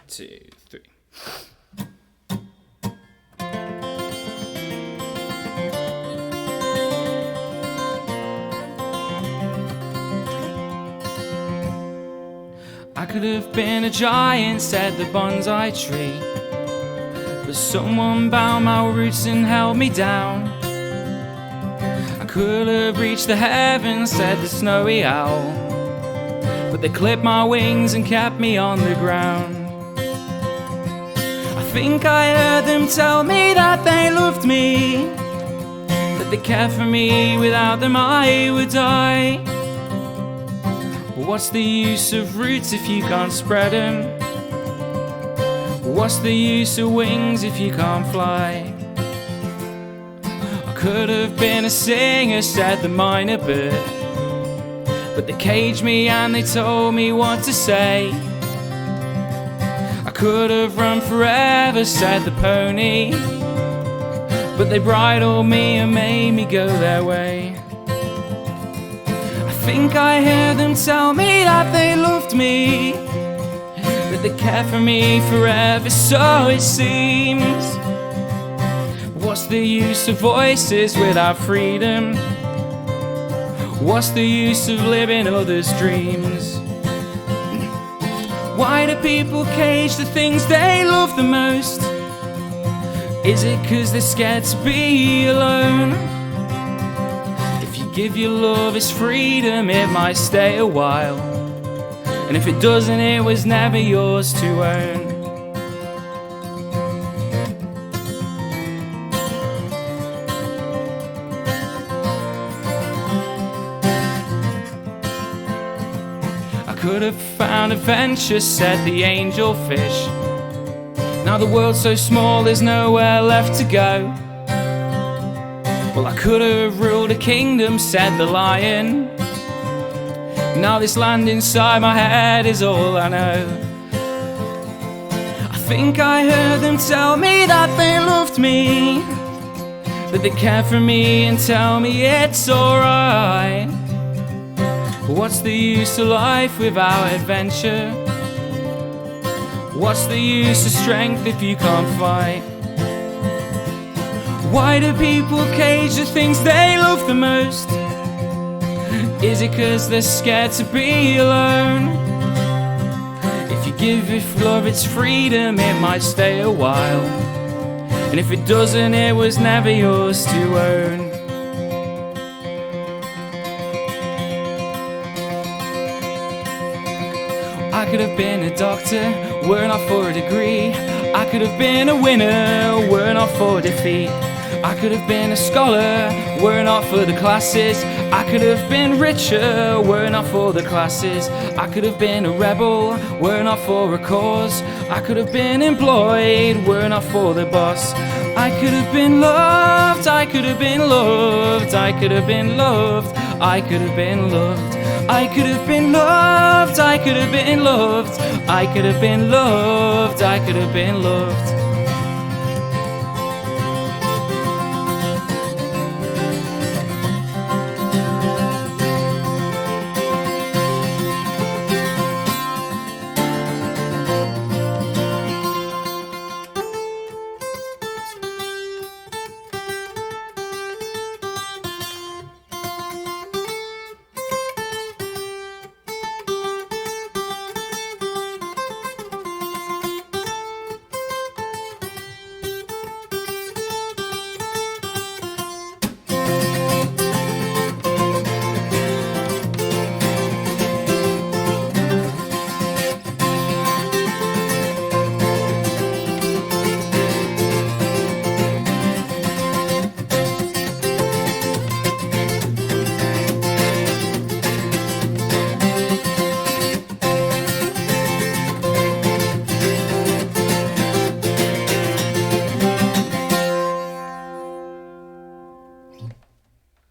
2, 3. I could have been a giant, said the bonsai tree, but someone bound my roots and held me down. I could have reached the heavens, said the snowy owl, but they clipped my wings and kept me on the ground. I think I heard them tell me that they loved me, that they cared for me, without them I would die. What's the use of roots if you can't spread them? What's the use of wings if you can't fly? I could have been a singer, said the minor bird, but they caged me and they told me what to say. I could have run forever, said the pony, but they bridled me and made me go their way. I think I heard them tell me that they loved me, that they cared for me forever, so it seems. What's the use of voices without freedom? What's the use of living others' dreams? Why do people cage the things they love the most? Is it 'cause they're scared to be alone? If you give your love its freedom, it might stay a while, and if it doesn't, it was never yours to own. I could have found adventure, said the angelfish. Now the world's so small, there's nowhere left to go. Well, I could have ruled a kingdom, said the lion. Now this land inside my head is all I know. I think I heard them tell me that they loved me, that they cared for me, and tell me it's alright. What's the use of life without adventure? What's the use of strength if you can't fight? Why do people cage the things they love the most? Is it 'cause they're scared to be alone? If you give your love its freedom, it might stay a while, and if it doesn't, it was never yours to own. I could have been a doctor, were not for a degree. I could have been a winner, were not for defeat. I could have been a scholar, were not for the classes. I could have been richer, were not for the classes. I could have been a rebel, were not for a cause. I could have been employed, were not for the boss. I could have been loved, I could have been loved, I could have been loved, I could have been loved. I could have been loved, I could have been loved, I could have been loved, I could have been loved.